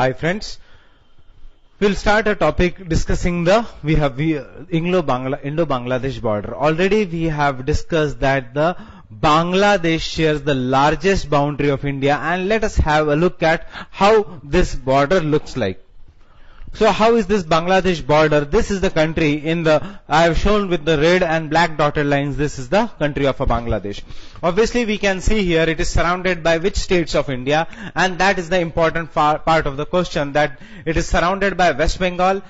Hi friends, we'll start a topic discussing the Indo-Bangladesh border. Already we have discussed that the Bangladesh shares the largest boundary of India, and let us have a look at how this border looks like. So how is this Bangladesh border? This is the country I have shown with the red and black dotted lines. This is the country of Bangladesh. Obviously we can see here it is surrounded by which states of India, and that is the important part of the question, that it is surrounded by West Bengal.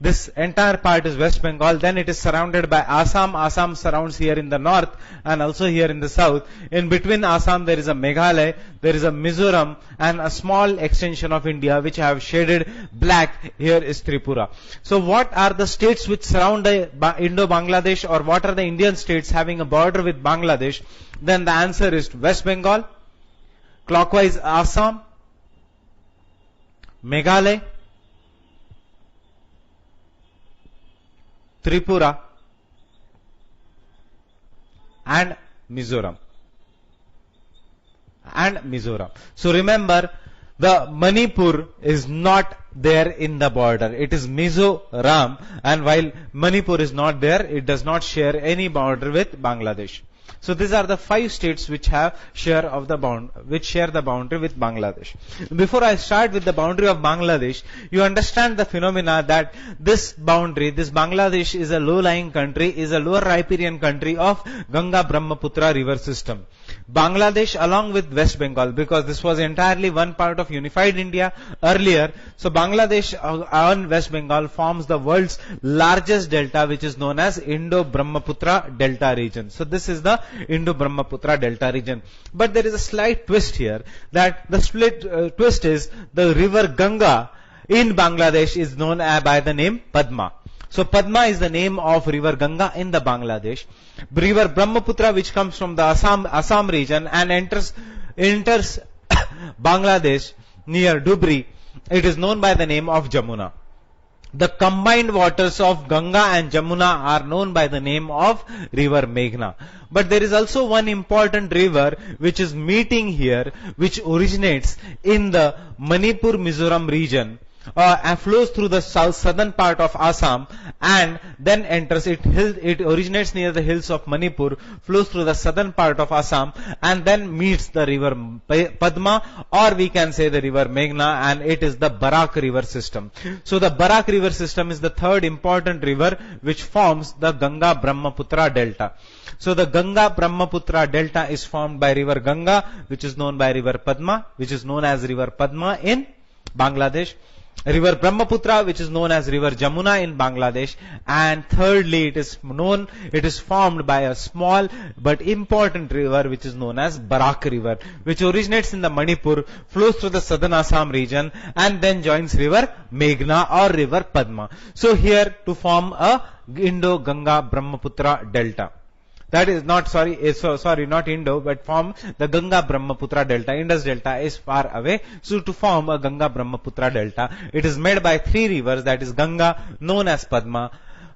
This entire part is West Bengal. Then it is surrounded by Assam. Assam surrounds here in the north and also here in the south. In between Assam there is a Meghalaya, there is a Mizoram, and a small extension of India which I have shaded black. Here is Tripura. So what are the states which surround the Indo-Bangladesh, or what are the Indian states having a border with Bangladesh? Then the answer is West Bengal, clockwise Assam, Meghalaya, Tripura, and Mizoram. So remember, the Manipur is not there in the border. It is Mizoram, and while Manipur is not there, it does not share any border with Bangladesh. So these are the 5 states which share the boundary with Bangladesh. Before I start with the boundary of Bangladesh, you understand the phenomena that this Bangladesh is a low-lying country, is a lower riparian country of Ganga-Brahmaputra river system. Bangladesh along with West Bengal, because this was entirely one part of unified India earlier. So Bangladesh and West Bengal forms the world's largest delta, which is known as Indo-Brahmaputra delta region. So this is the Indo-Brahmaputra delta region. But there is a slight twist here, that the twist is the river Ganga in Bangladesh is known by the name Padma. So Padma is the name of river Ganga in the Bangladesh. River Brahmaputra, which comes from the Assam region and enters Bangladesh near Dhubri, it is known by the name of Jamuna. The combined waters of Ganga and Jamuna are known by the name of river Meghna. But there is also one important river which is meeting here, which originates in the Manipur-Mizoram region, and flows through the southern part of Assam, and then enters it originates near the hills of Manipur, flows through the southern part of Assam, and then meets the river Padma, or we can say the river Meghna, and it is the Barak river system. So the Barak river system is the third important river which forms the Ganga-Brahmaputra delta. So the Ganga-Brahmaputra delta is formed by river Ganga, which is known by river Padma, which is known as river Padma in Bangladesh, river Brahmaputra, which is known as river Jamuna in Bangladesh, and thirdly it is formed by a small but important river which is known as Barak river, which originates in the Manipur, flows through the southern Assam region, and then joins river Meghna or river Padma. So here to form a Indo-Ganga-Brahmaputra delta. That is not Indo, but form the Ganga-Brahmaputra delta. Indus delta is far away. So to form a Ganga-Brahmaputra delta, it is made by 3 rivers, that is Ganga, known as Padma,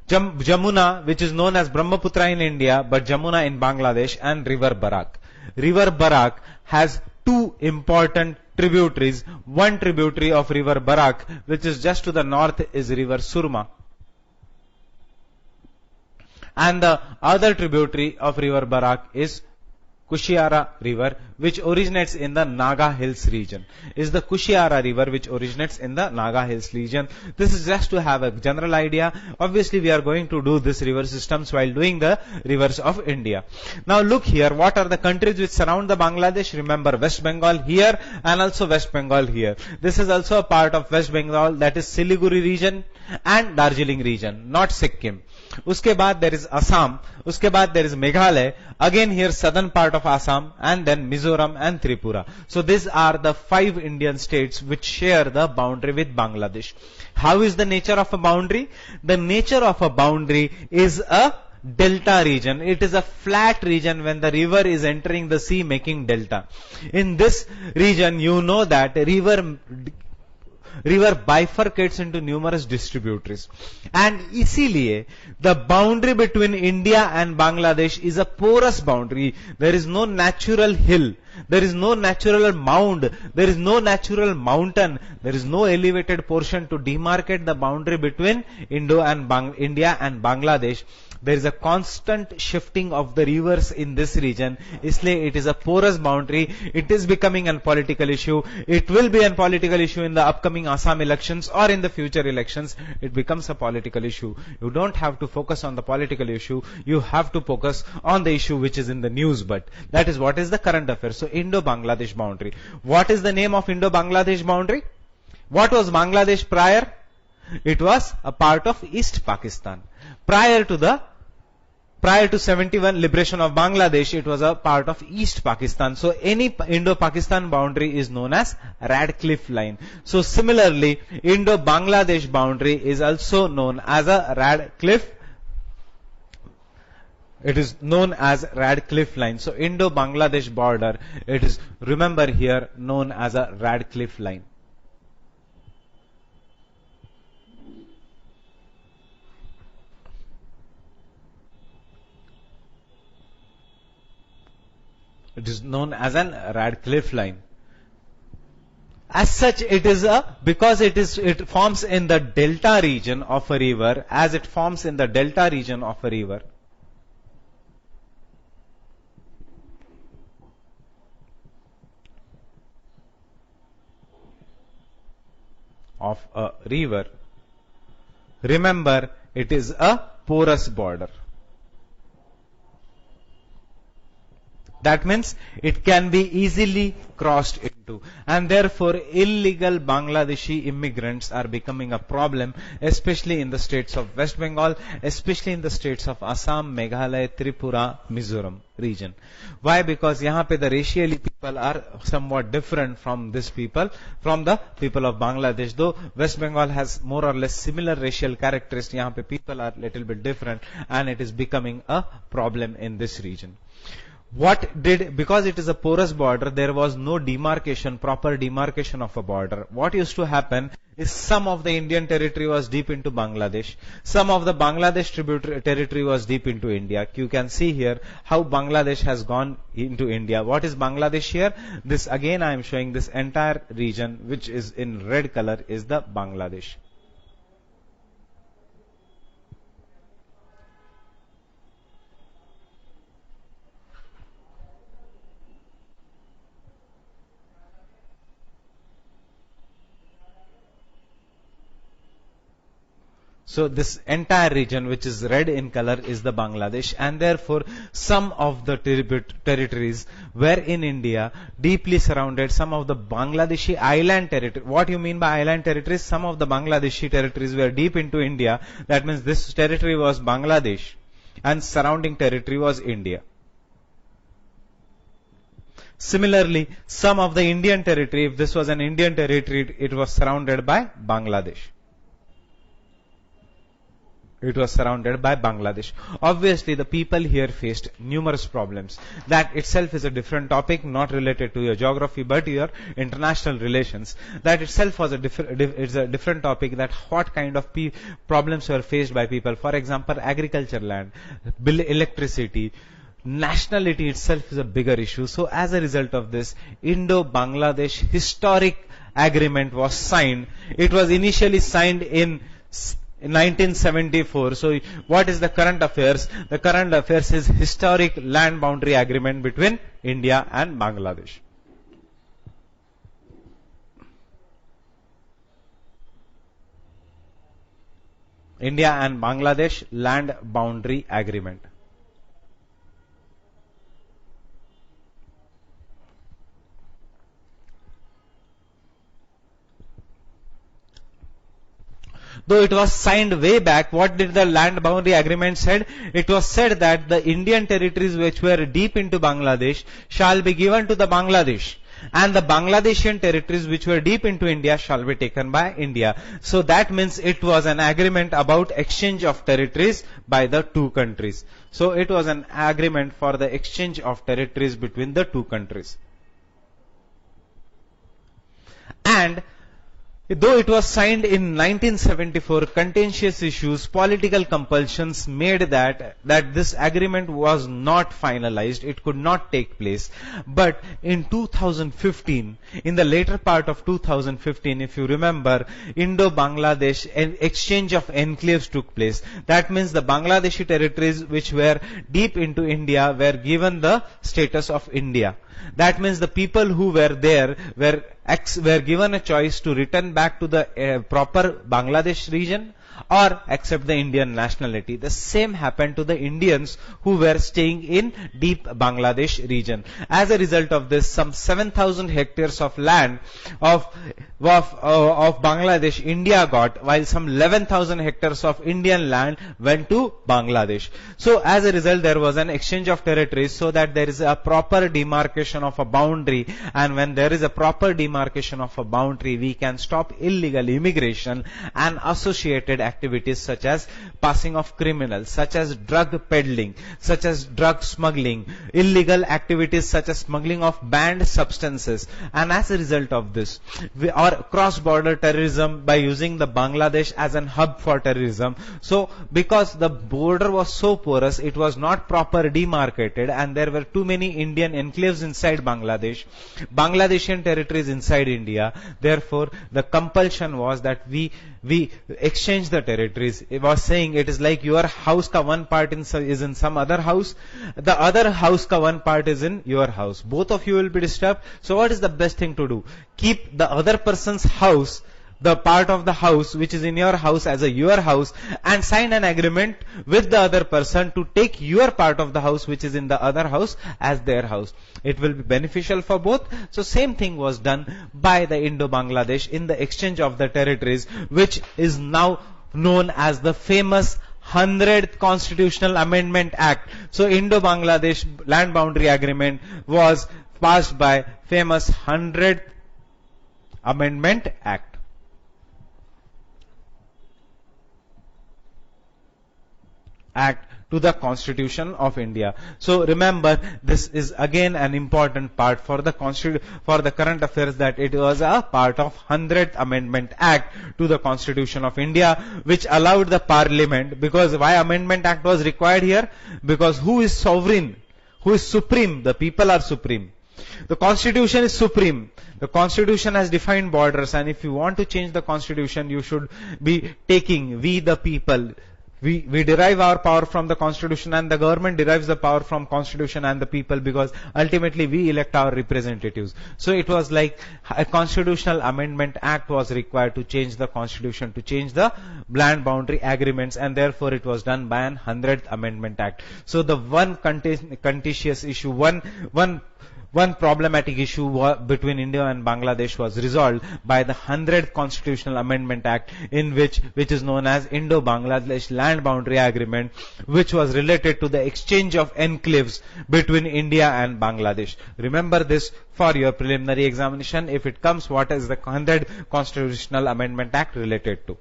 Jamuna, which is known as Brahmaputra in India, but Jamuna in Bangladesh, and river Barak. River Barak has 2 important tributaries. One tributary of river Barak, which is just to the north, is river Surma. And the other tributary of river Barak is Kushiara river, which originates in the Naga Hills region. Is the Kushiara river which originates in the Naga Hills region. This is just to have a general idea. Obviously we are going to do this river systems while doing the rivers of India. Now look here, what are the countries which surround the Bangladesh? Remember West Bengal here and also West Bengal here. This is also a part of West Bengal, that is Siliguri region and Darjeeling region, not Sikkim. Uske baad there is Assam, uske baad there is Meghalaya, again here southern part of Assam, and then Mizoram and Tripura. So these are the 5 Indian states which share the boundary with Bangladesh. How is the nature of a boundary? The nature of a boundary is a delta region. It is a flat region when the river is entering the sea, making delta. In this region, you know that river bifurcates into numerous distributaries, and इसीलिए the boundary between India and Bangladesh is a porous boundary. There is no natural hill There is no natural mound, there is no natural mountain, there is no elevated portion to demarcate the boundary between India and Bangladesh. There is a constant shifting of the rivers in this region. Isliye it is a porous boundary. It is becoming a political issue. It will be a political issue in the upcoming Assam elections or in the future elections. It becomes a political issue. You don't have to focus on the political issue. You have to focus on the issue which is in the news. But that is what is the current affair. So Indo-Bangladesh boundary. What is the name of Indo-Bangladesh boundary? What was Bangladesh prior? It was a part of East Pakistan. Prior to 71 liberation of Bangladesh, it was a part of East Pakistan. So any Indo-Pakistan boundary is known as Radcliffe line. So similarly, Indo-Bangladesh boundary is also known as a Radcliffe. It is known as Radcliffe line. So Indo-Bangladesh border, it is, remember here, known as a Radcliffe line. It is known as an Radcliffe line. As such, it is because it forms in the delta region of a river, as it forms in the delta region of a river. Remember, it is a porous border. That means it can be easily crossed into, and therefore illegal Bangladeshi immigrants are becoming a problem, especially in the states of West Bengal, especially in the states of Assam, Meghalaya, Tripura, Mizoram region. Why? Because यहाँ पे the racially people are somewhat different from this people, from the people of Bangladesh. Though West Bengal has more or less similar racial characteristics, यहाँ पे people are little bit different, and it is becoming a problem in this region. Because it is a porous border, there was no demarcation, proper demarcation of a border. What used to happen is some of the Indian territory was deep into Bangladesh. Some of the Bangladesh territory was deep into India. You can see here how Bangladesh has gone into India. What is Bangladesh here? This again I am showing this entire region which is in red color is the Bangladesh. So this entire region which is red in color is the Bangladesh, and therefore some of the territories were in India deeply surrounded. Some of the Bangladeshi island territory. What you mean by island territories? Some of the Bangladeshi territories were deep into India. That means this territory was Bangladesh and surrounding territory was India. Similarly, some of the Indian territory, if this was an Indian territory, it was surrounded by Bangladesh. It was surrounded by Bangladesh. Obviously, the people here faced numerous problems. That itself is a different topic, not related to your geography, but your international relations. That itself was a different topic, that what kind of problems were faced by people. For example, agriculture land, electricity, nationality itself is a bigger issue. So as a result of this, Indo-Bangladesh historic agreement was signed. It was initially signed in 1974. So what is the current affairs? The current affairs is historic land boundary agreement between India and Bangladesh. India and Bangladesh land boundary agreement. Though it was signed way back, what did the land boundary agreement said? It was said that the Indian territories which were deep into Bangladesh shall be given to the Bangladesh, and the Bangladeshian territories which were deep into India shall be taken by India. So that means it was an agreement about exchange of territories by the two countries. So it was an agreement for the exchange of territories between the two countries. And Though it was signed in 1974, contentious issues, political compulsions made that this agreement was not finalized. It could not take place. But in 2015, in the later part of 2015, if you remember, Indo-Bangladesh exchange of enclaves took place. That means the Bangladeshi territories which were deep into India were given the status of India. That means the people who were there were given a choice to return back to the proper Bangladesh region or accept the Indian nationality. The same happened to the Indians who were staying in deep Bangladesh region. As a result of this, some 7,000 hectares of land of Bangladesh India got, while some 11,000 hectares of Indian land went to Bangladesh. So as a result, there was an exchange of territories so that there is a proper demarcation of a boundary, and when there is a proper demarcation of a boundary, we can stop illegal immigration and associated activities such as passing of criminals, such as drug peddling, such as drug smuggling, illegal activities such as smuggling of banned substances. And as a result of this, or cross-border terrorism by using the Bangladesh as an hub for terrorism. So because the border was so porous, it was not proper demarcated, and there were too many Indian enclaves inside Bangladesh, Bangladeshian territories inside India. Therefore, the compulsion was that we exchange the territories. It was saying it is like your house ka one part is in some other house, the other house ka one part is in your house. Both of you will be disturbed. So what is the best thing to do? Keep the other person's house, the part of the house which is in your house, as a your house, and sign an agreement with the other person to take your part of the house which is in the other house as their house. It will be beneficial for both. So same thing was done by the Indo-Bangladesh in the exchange of the territories, which is now known as the famous 100th Constitutional Amendment Act. So Indo-Bangladesh Land Boundary Agreement was passed by famous 100th Amendment Act. To the Constitution of India. So remember, this is again an important part for the current affairs, that it was a part of 100th Amendment Act to the Constitution of India, which allowed the Parliament. Because why Amendment Act was required here? Because who is sovereign? Who is supreme? The people are supreme. The Constitution is supreme. The Constitution has defined borders, and if you want to change the Constitution, you should be taking, we the people, we derive our power from the Constitution, and the government derives the power from Constitution and the people, because ultimately we elect our representatives. So it was like a Constitutional Amendment Act was required to change the Constitution, to change the land boundary agreements, and therefore it was done by an 100th Amendment Act. So the one contentious issue, one problematic issue between India and Bangladesh was resolved by the 100th Constitutional Amendment Act, which is known as Indo-Bangladesh Land Boundary Agreement, which was related to the exchange of enclaves between India and Bangladesh. Remember this for your preliminary examination. If it comes, what is the 100th Constitutional Amendment Act related to?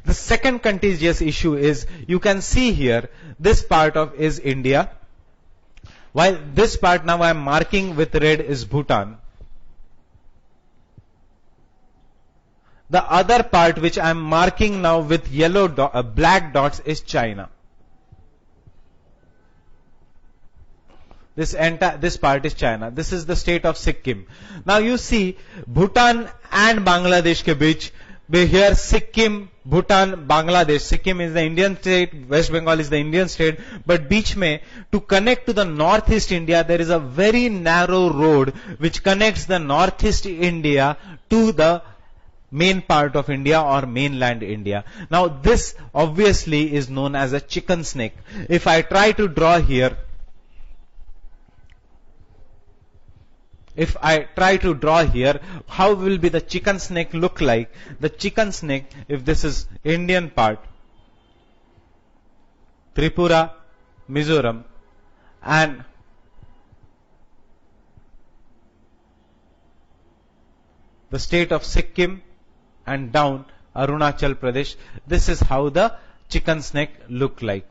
The second contentious issue is, you can see here, this part of is India, while this part now I am marking with red is Bhutan. The other part which I am marking now with yellow black dots is China. This part is China. This is the state of Sikkim. Now you see Bhutan and Bangladesh ke beech, here Sikkim, Bhutan, Bangladesh. Sikkim is the Indian state, West Bengal is the Indian state, but beach mein, to connect to the northeast India, there is a very narrow road which connects the northeast India to the main part of India or mainland India. Now this obviously is known as a chicken snake. If I try to draw here, how will be the chicken snake look like? The chicken snake, if this is Indian part, Tripura, Mizoram, and the state of Sikkim, and down Arunachal Pradesh, this is how the chicken snake look like.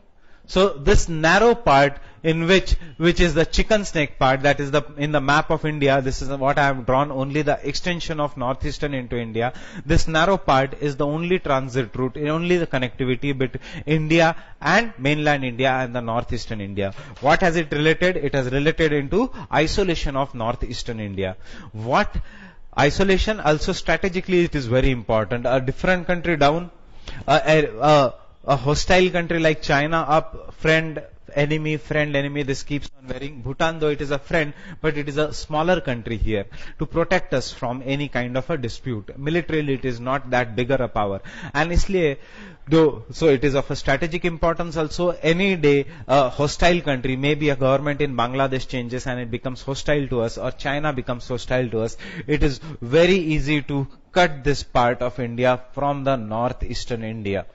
So this narrow part in which is the chicken snake part, that is the in the map of India. This is what I have drawn, only the extension of northeastern into India. This narrow part is the only transit route, only the connectivity between India and mainland India and the northeastern India. What has it related? It has related into isolation of northeastern India. What isolation? Also strategically it is very important. A different country down, a hostile country like China up, friend, enemy, this keeps on varying. Bhutan, though it is a friend, but it is a smaller country here to protect us from any kind of a dispute. Militarily, it is not that bigger a power. And isliye, though, so it is of a strategic importance also. Any day, a hostile country, maybe a government in Bangladesh changes and it becomes hostile to us, or China becomes hostile to us, it is very easy to cut this part of India from the northeastern India.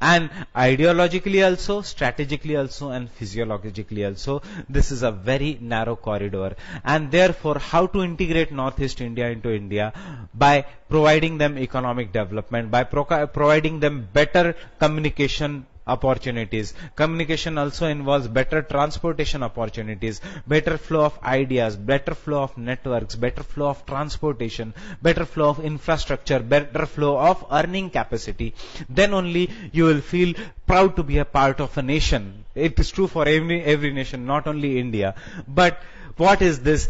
And ideologically also, strategically also, and physiologically also, this is a very narrow corridor. And therefore, how to integrate Northeast India into India? By providing them economic development, by providing them better communication opportunities. Communication also involves better transportation opportunities, better flow of ideas, better flow of networks, better flow of transportation, better flow of infrastructure, better flow of earning capacity. Then only you will feel proud to be a part of a nation. It is true for every nation, not only India. But what is this?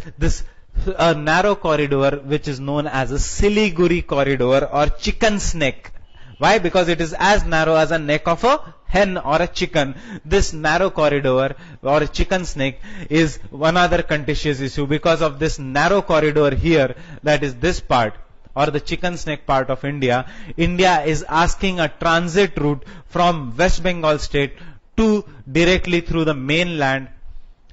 A narrow corridor which is known as a Siliguri corridor or chicken snake. Why? Because it is as narrow as a neck of a hen or a chicken. This narrow corridor or a chicken snake is one other contentious issue. Because of this narrow corridor here, that is this part, or the chicken snake part of India, India is asking a transit route from West Bengal state to directly through the mainland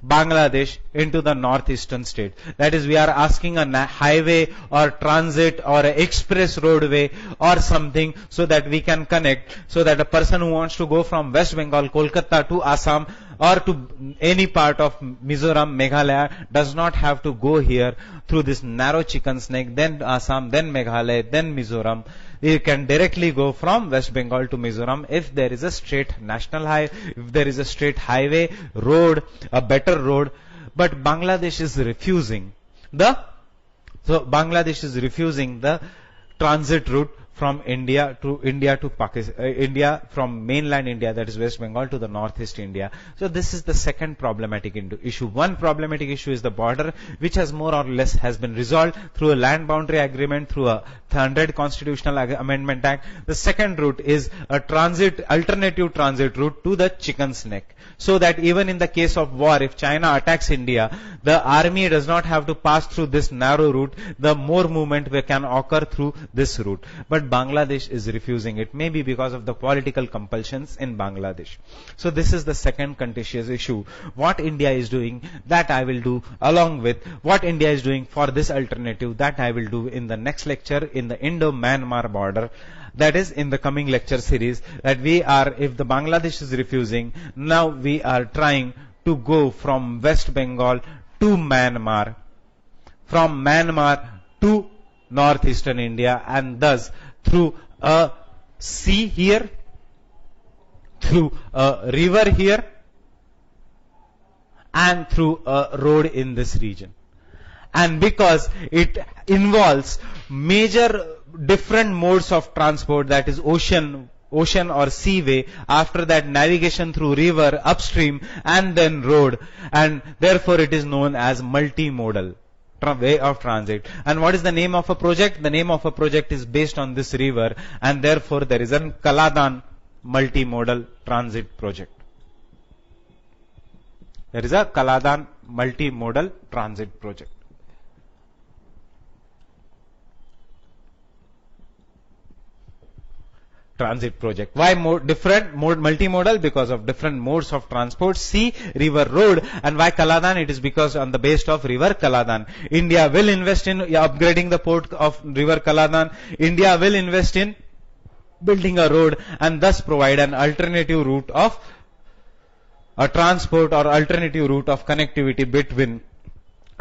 Bangladesh into the northeastern state. That is, we are asking a highway or transit or an express roadway or something so that we can connect, so that a person who wants to go from West Bengal, Kolkata to Assam or to any part of Mizoram, Meghalaya does not have to go here through this narrow chicken snake, then Assam, then Meghalaya, then Mizoram. You can directly go from West Bengal to Mizoram if there is a straight national highway, if there is a straight highway, road, a better road. But Bangladesh is refusing the transit route from India to Pakistan, India from mainland India, that is West Bengal, to the northeast India. So this is the second problematic issue. One problematic issue is the border, which has more or less has been resolved through a land boundary agreement, through a 100 Constitutional Amendment Act. The second route is a alternative transit route to the chicken snake, so that even in the case of war, if China attacks India, the army does not have to pass through this narrow route. The more movement can occur through this route. But Bangladesh is refusing it, maybe because of the political compulsions in Bangladesh. So this is the second contentious issue. What India is doing, that I will do, along with what India is doing for this alternative, that I will do in the next lecture in the Indo-Myanmar border. That is in the coming lecture series, that we are, if the Bangladesh is refusing, now we are trying to go from West Bengal to Myanmar, from Myanmar to northeastern India, and thus through a sea here, through a river here, and through a road in this region. And because it involves major different modes of transport, that is ocean or seaway, after that navigation through river, upstream, and then road, and therefore it is known as multimodal way of transit. And what is the name of a project? The name of a project is based on this river, and therefore there is a Kaladan multimodal transit project. There is a Kaladan multimodal transit project. Transit project. Why different multimodal? Because of different modes of transport, sea, river, road. And why Kaladan? It is because on the base of river Kaladan. India will invest in upgrading the port of river Kaladan. India will invest in building a road, and thus provide an alternative route of a transport or alternative route of connectivity between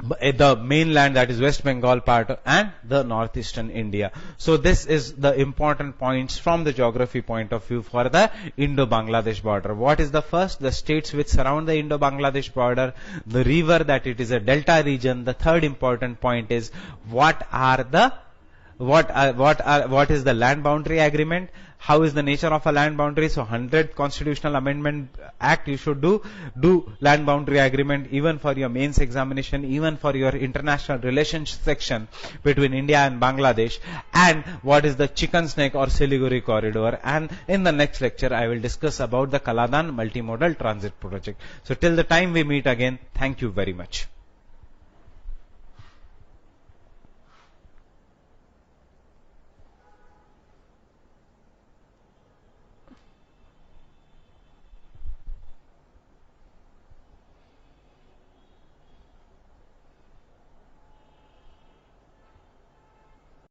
the mainland, that is West Bengal part, and the northeastern India. So this is the important points from the geography point of view for the Indo-Bangladesh border. What is the first? The states which surround the Indo-Bangladesh border, the river, that it is a delta region. The third important point is what is the land boundary agreement? How is the nature of a land boundary? So 100th Constitutional Amendment Act you should do land boundary agreement even for your mains examination, even for your international relations section between India and Bangladesh. And what is the chicken snake or Siliguri corridor? And in the next lecture I will discuss about the Kaladan multimodal transit project. So till the time we meet again, thank you very much.